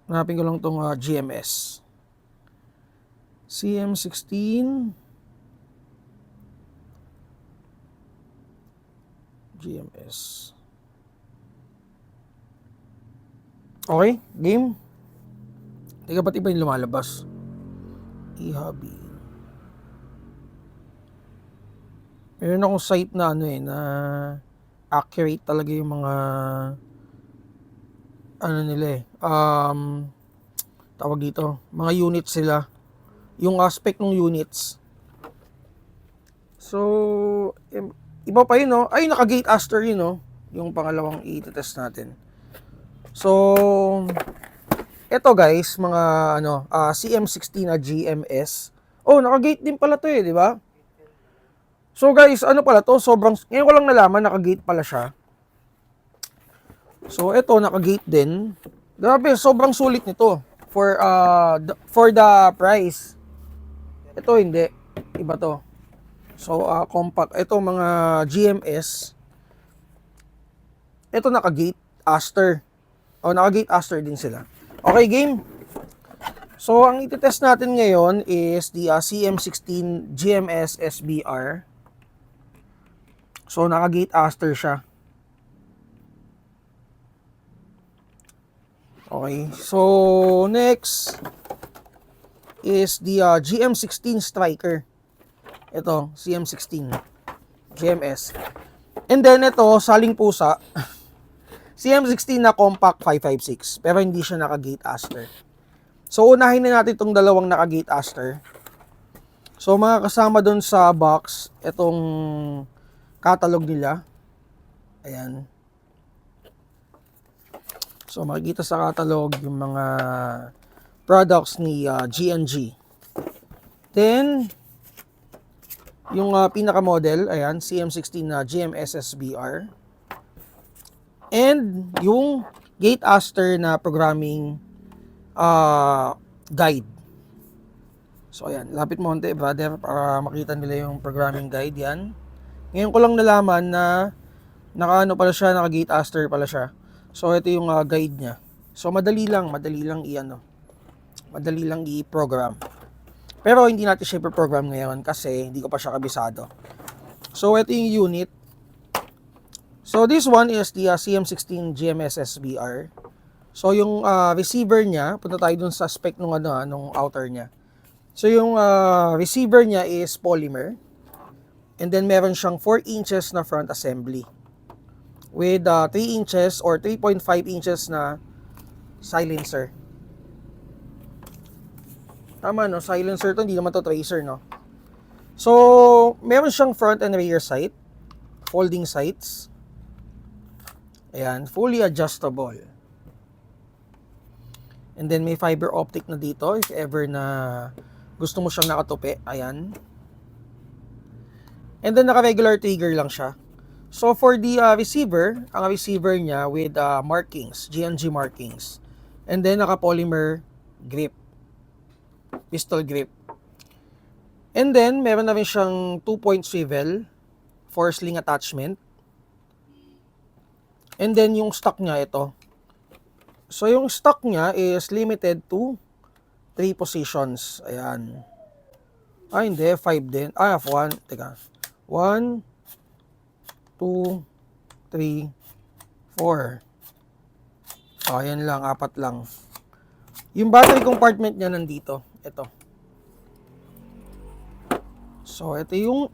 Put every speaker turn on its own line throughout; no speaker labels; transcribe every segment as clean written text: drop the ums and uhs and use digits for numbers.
Hanapin ko lang tong GMS. CM16 GMS. Okay, game. Teka, ba't iba yung lumalabas? E-hobby. Meron akong site na na accurate talaga yung mga nila tawag dito, mga units sila. Yung aspect ng units. So, iba pa yun, no? Ay, naka-gate aster yun, no? Yung pangalawang i-test natin. So, eto guys, mga CM16 na GMS. Oh, naka-gate din pala to di ba? So guys, ano pala to? Ngayon ko lang nalaman, naka-gate pala siya. So, eto, naka-gate din. Grabe, sobrang sulit nito. For the price. Ito, hindi. Iba to. So, compact. Ito, mga GMS. Ito, naka-gate Aster. O, naka-gate Aster din sila. Okay, game. So, ang iti-test natin ngayon is the CM16 GMS SBR. So, naka-gate Aster siya. Okay. So, next is the GM16 Striker. Ito, CM16 GMS. And then, ito, saling pusa. CM16 na compact 556. Pero hindi siya naka-gate Aster. So, unahin na natin itong dalawang naka-gate Aster. So, mga kasama dun sa box, itong catalog nila. Ayan. So, makikita sa catalog yung mga products ni G&G. Then, yung pinaka-model, ayan, CM16 na GMS SBR. And, yung gate Aster na programming guide. So, ayan, lapit mo onte, brother, para makita nila yung programming guide, yan. Ngayon ko lang nalaman na naka-ano pala siya, naka-gate Aster pala siya. So, ito yung guide niya. So, madali lang i-program. Pero, hindi natin siya i-program ngayon kasi hindi ko pa siya kabisado. So, ito yung unit. So, this one is the CM16 GMS SBR. So, yung receiver niya, punta tayo dun sa spec nung outer niya. So, yung receiver niya is polymer. And then, meron siyang 4 inches na front assembly. With 3 inches or 3.5 inches na silencer. Tama, no? Silencer to, hindi naman to tracer, no? So, meron siyang front and rear sight. Folding sights. Ayan, fully adjustable. And then, may fiber optic na dito if ever na gusto mo siyang nakatupi. Ayan. And then, naka-regular trigger lang siya. So, for the receiver, ang receiver niya with markings, G&G markings. And then, naka-polymer grip. Pistol grip. And then, meron na rin siyang 2-point swivel for sling attachment. And then, yung stock niya, ito. So, yung stock niya is limited to 3 positions. Ayan. Hindi. 5 din. 1. Teka. 1, 2, 3, 4. Ayan lang. 4 lang. Yung battery compartment niya nandito. Ito. So, ito yung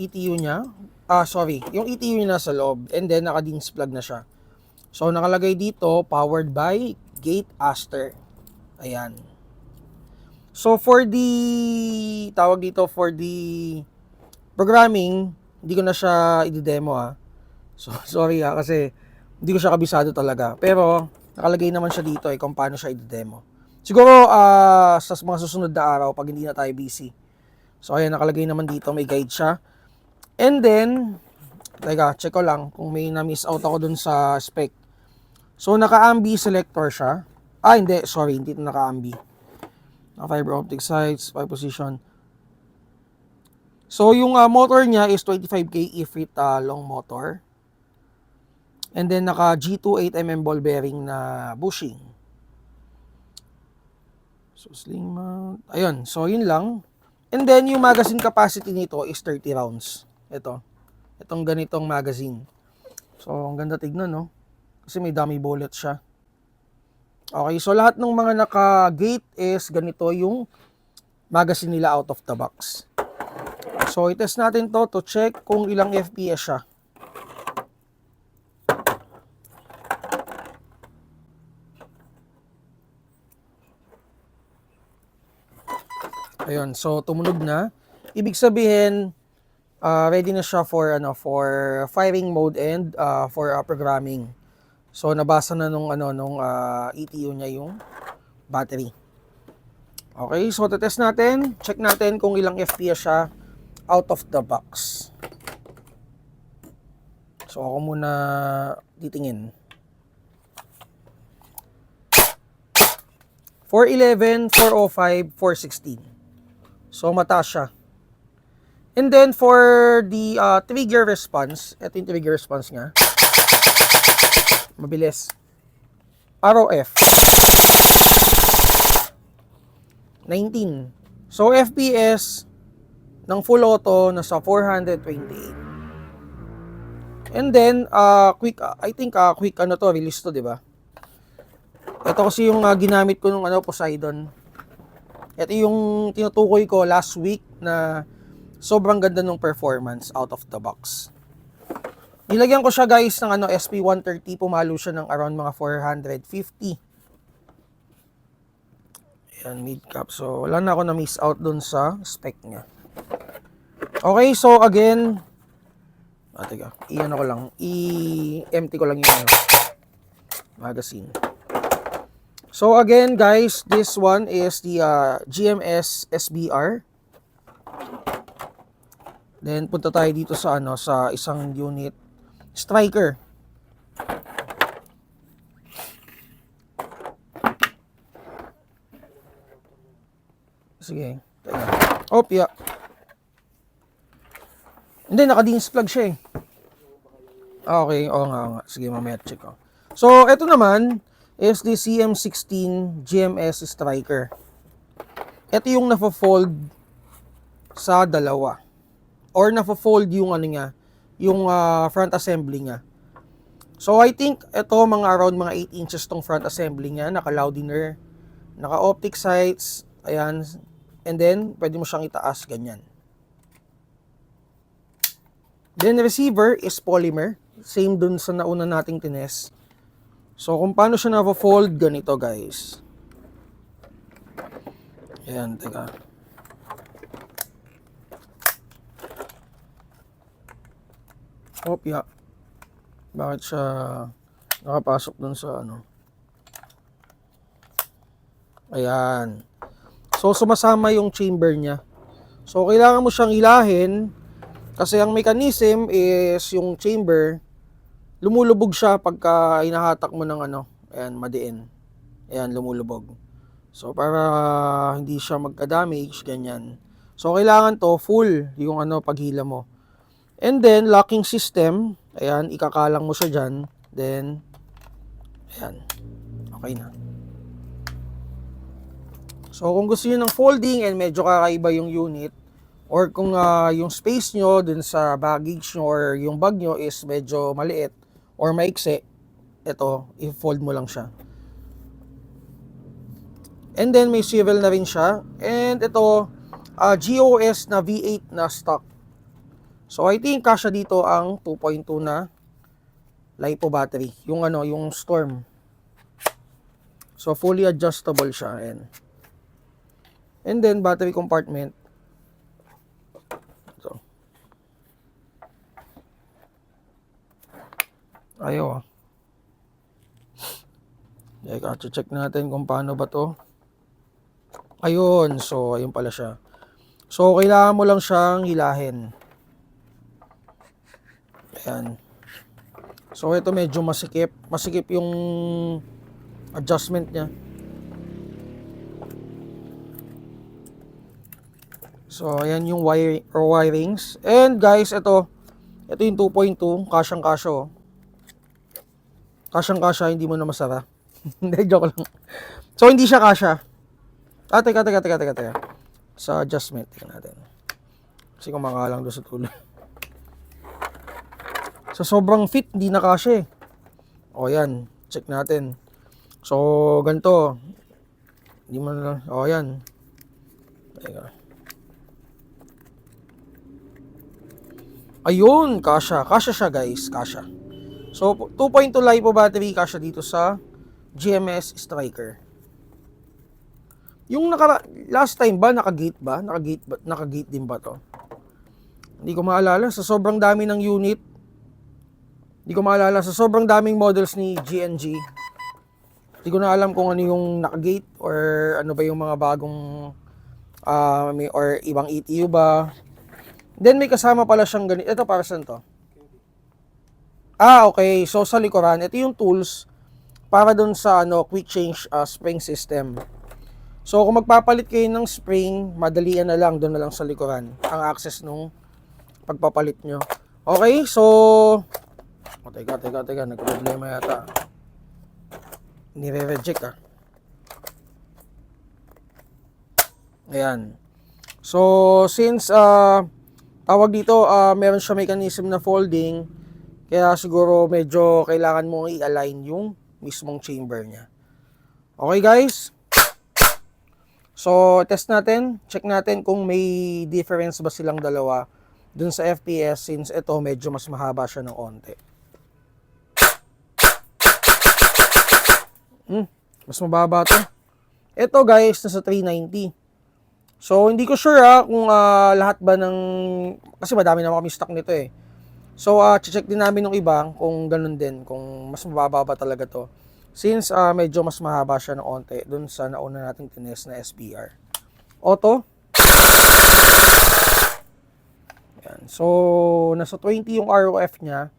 ETU niya. Yung ETU niya nasa loob. And then, naka-DINS plug na siya. So, nakalagay dito, powered by gate Aster. Ayan. So, for the programming, hindi ko na siya i-demo So, sorry kasi hindi ko siya kabisado talaga. Pero, nakalagay naman siya dito kung paano siya i-demo. Siguro, sa mga susunod na araw, pag hindi na tayo busy. So, ayan, nakalagay naman dito, may guide siya. And then, check ko lang kung may na-miss out ako dun sa spec. So, naka-ambi selector siya. Hindi, sorry, hindi ito naka-ambi. Fiber optic sights, 5 position. So, yung motor niya is 25K E-Fit long motor. And then, naka G2 8mm ball bearing na bushing. So, sling mount. Ayun. So, yun lang. And then, yung magazine capacity nito is 30 rounds. Ito. Itong ganitong magazine. So, ang ganda tignan, no? Kasi may dummy bullet siya. Okay. So, lahat ng mga naka-gate is ganito yung magazine nila out of the box. So, itest natin to check kung ilang FPS siya. Ayun, so tumunog na. Ibig sabihin, ready na siya for firing mode and for programming. So nabasa na nung ETU niya yung battery. Okay, so test natin. Check natin kung ilang FPS siya out of the box. So ako muna titingin. 411, 405, 416. So, mataas siya. And then, for the trigger response, ito yung trigger response nga. Mabilis. ROF. 19. So, FPS ng full auto nasa 428. And then, quick release to, di ba? Ito kasi yung ginamit ko nung Poseidon. Ito yung tinutukoy ko last week na sobrang ganda ng performance out of the box. Nilagyan ko siya guys ng SP130, pumalo siya ng around mga 450. Ayan, mid cap. So wala na ako na miss out dun sa spec niya. Okay, so again, i-empty ko lang yung magazine. So again guys, this one is the GMS SBR. Then punta tayo dito sa sa isang unit striker. Sige, teka. Opya. Hindi, naka-DINS plug siya eh. Okay, oo nga. Sige, mamaya check ko. So, ito naman is the CM16 GMS Striker. Ito yung nafa-fold sa dalawa. Or nafa-fold yung yung front assembly niya. So I think ito around mga 8 inches tong front assembly niya, naka-Loudiner, naka-optic sights, ayan. And then pwede mo siyang itaas ganyan. Then receiver is polymer, same dun sa nauna nating tines. So, kung paano siya na-fold, ganito guys. Ayan, teka. Opya. Bakit siya nakapasok dun sa Ayan. So, sumasama yung chamber niya. So, kailangan mo siyang hilahin kasi ang mechanism is yung chamber lumulubog siya pagka hinahatak mo ng ayan, madiin. Ayan, lumulubog. So, para hindi siya magka-damage, ganyan. So, kailangan to full yung paghila mo. And then, locking system, ayan, ikakalang mo siya dyan. Then, ayan, okay na. So, kung gusto niyo ng folding and medyo kakaiba yung unit, or kung yung space nyo dun sa baggage nyo or yung bag nyo is medyo maliit, or maikse, ito, i-fold mo lang siya. And then, may swivel na rin siya. And ito, GOS na V8 na stock. So, I think kasya dito ang 2.2 na LiPo battery. Yung yung Storm. So, fully adjustable siya. And then, battery compartment. Ito. Ayaw. Check natin kung paano ba to. Ayun. So, ayun pala siya. So, kailangan mo lang siyang hilahin. Ayan. So, ito medyo masikip. Masikip yung adjustment niya. So, ayan yung wirings. And guys, ito yung 2.2. Kasyang-kasyo. Kasyang-kasya, hindi mo na masara. Hindi, joke lang. So, hindi siya kasya. Teka. Sa adjustment, tingnan natin. Kasi kumakalang doon sa tulo. Sa sobrang fit, hindi na kasya eh. O yan, check natin. So, ganito. Hindi mo na, o yan. Teka. Ayun, kasya. Kasya siya guys, kasya. So, 2.2 LiPo battery, kasya dito sa GMS Striker. Yung last time ba, naka-gate ba? Naka-gate din ba to? Hindi ko maalala. Sa sobrang dami ng unit, hindi ko maalala. Sa sobrang daming models ni GNG, hindi ko na alam kung ano yung naka-gate or ano ba yung mga bagong or ibang ETU ba. Then may kasama pala siyang ganito. Ito para saan to? Okay. So sa likuran, ito yung tools para dun sa quick change spring system. So kung magpapalit kayo ng spring, madalian na lang, doon na lang sa likuran ang access nung pagpapalit nyo. Okay, so teka, nagproblema yata. Nire-reject Ayan. So since tawag dito, meron siya mechanism na folding, kaya siguro medyo kailangan mo i-align yung mismong chamber niya. Okay guys? So, test natin, check natin kung may difference ba silang dalawa dun sa FPS since ito medyo mas mahaba siya ng onte. Mas mababa to. Ito guys, nasa 390. So, hindi ko sure kung lahat ba ng... Kasi madami na kami stock nito eh. So, check din namin yung iba kung ganun din, kung mas mababa ba talaga to. Since medyo mas mahaba siya ng onte dun sa nauna nating tinest na SPR. Auto. Ayan. So, nasa 20 yung ROF niya.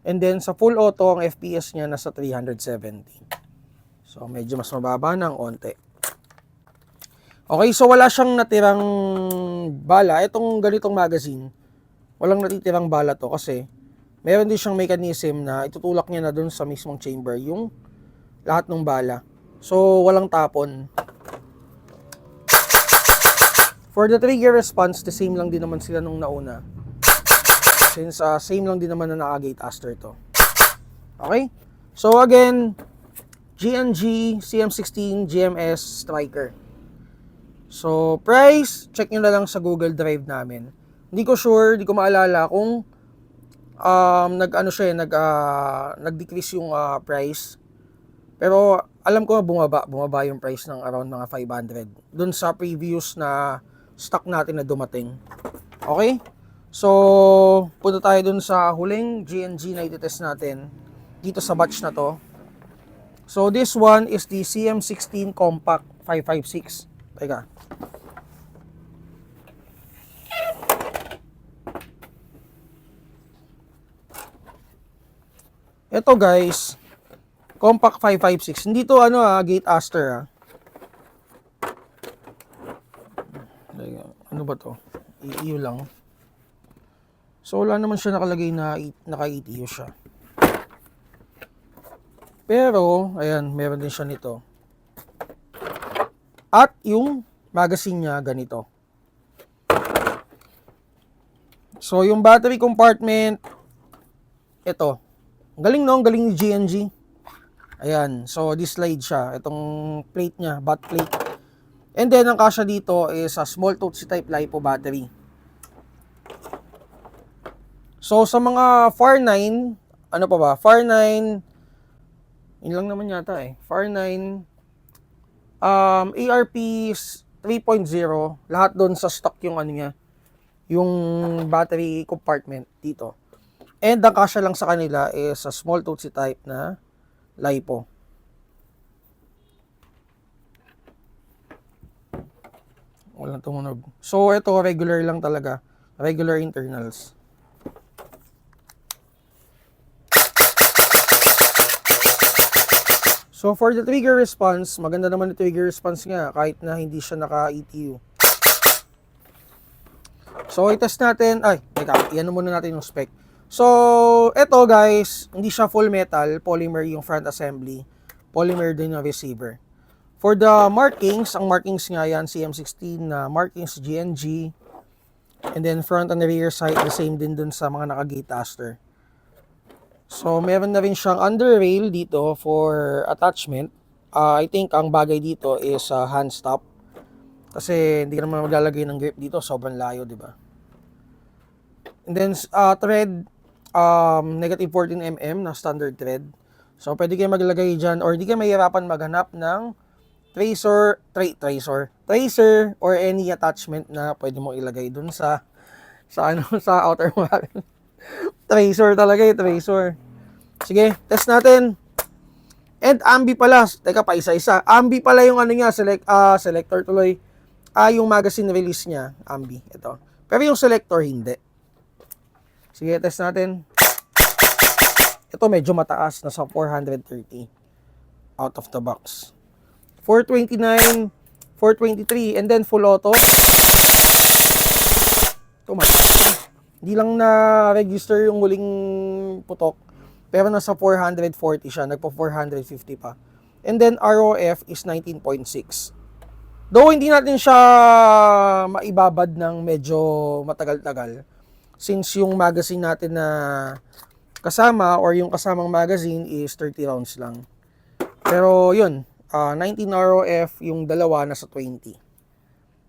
And then, sa full auto, ang FPS niya nasa 370. So, medyo mas mababa ng onte. Okay, so wala siyang natirang bala. Itong ganitong magazine, walang natitirang bala to kasi meron din siyang mechanism na itutulak niya na dun sa mismong chamber yung lahat ng bala. So, walang tapon. For the trigger response, the same lang din naman sila nung nauna. Since same lang din naman na naka-gate aster to. Okay? So, again, GNG CM16 GMS Striker. So, price, check nyo na lang sa Google Drive namin. Hindi ko sure, hindi ko maalala kung nag-decrease yung price. Pero alam ko bumaba yung price ng around mga 500 dun sa previous na stock natin na dumating. Okay? So, punta tayo dun sa huling GNG na ititest natin dito sa batch na to. So, this one is the CM16 Compact 556. Teka. Ito guys, Compact 556. Hindi to gate aster Ano ba to? ETU lang. So wala naman siya nakalagay na naka-ETU siya. Pero ayan, meron din siya nito. At yung magazine niya ganito. So yung battery compartment, ito. Galing no, galing ni GNG. Ayan, so this slide siya. Itong plate niya, back plate. And then, ang kasya dito is a small Tootsie type LiPo battery. So, sa mga FAR 9, ano pa ba? FAR 9, yun lang naman yata eh. FAR 9, ARP 3.0, lahat doon sa stock yung niya, yung battery compartment dito. And ang kasya lang sa kanila is a small Tootsie type na LiPo. Walang tumunog. So, ito regular lang talaga. Regular internals. So, for the trigger response, maganda naman yung trigger response nga kahit na hindi siya naka-ETU. So, i-test natin. Ay, teka, iyan muna natin yung spec. So, ito guys, hindi siya full metal. Polymer yung front assembly. Polymer din yung receiver. For the markings, ang markings nga yan, CM16 na markings GNG. And then front and rear sight, the same din dun sa mga naka-gate aster. So, meron na rin siyang under rail dito for attachment. I think ang bagay dito is hand stop. Kasi hindi ka naman maglalagay ng grip dito, sobrang layo, di ba? And then, thread, negative 14mm na standard thread. So, pwede kayo maglagay dyan or hindi kayo mahirapan maghanap ng tracer or any attachment na pwede mo ilagay dun sa outer barrel. Tracer talaga tracer. Sige, test natin. And ambi pala, teka pa isa-isa. Ambi pala yung ano niya, selector tuloy. Yung magazine release niya, ambi, ito. Pero yung selector hindi. Sige, test natin. Ito medyo mataas, nasa 430 out of the box. 429, 423, and then full auto. Ito mataas. Hindi lang na-register yung huling putok, pero nasa 440 siya, nagpo 450 pa. And then ROF is 19.6. Though hindi natin siya maibabad ng medyo matagal-tagal, since yung magazine natin na kasama or yung kasamang magazine is 30 rounds lang. Pero yun, 19 ROF, yung dalawa nasa 20.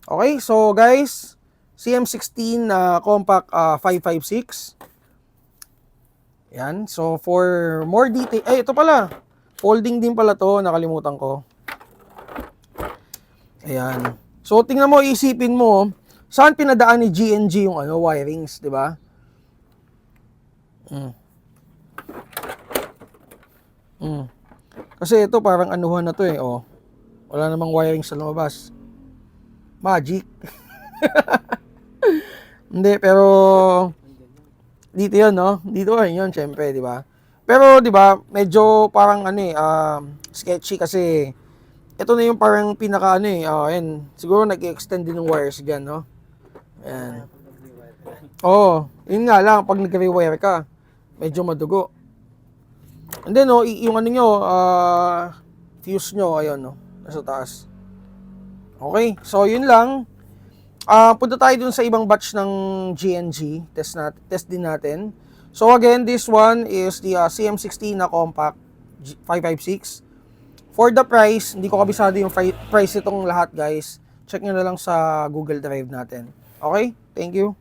Okay, so guys, CM16 na compact 556. Yan, so for more detail, ito pala, folding din pala to, nakalimutan ko. Ayan. So tingnan mo, isipin mo, saan pinadaan ni GNG yung wirings, di ba? Kasi ito parang anuhan na to oh. Wala namang wiring sa lumabas. Magic. Hindi, pero dito 'yon, no? Dito yun, syempre, di ba? Pero di ba, medyo parang sketchy kasi ito na yung parang pinaka ayan, siguro nag-extend din ng wires diyan, no? Ayan. Yun nga lang pag nag-rewire ka, medyo madugo. And then, yung fuse nyo, ayun, nasa taas. Okay, so yun lang. Punta tayo dun sa ibang batch ng GNG. Test din natin. So again, this one is the CM16 na compact 556. For the price, hindi ko kabisado yung price itong lahat, guys. Check nyo na lang sa Google Drive natin. Okay, thank you.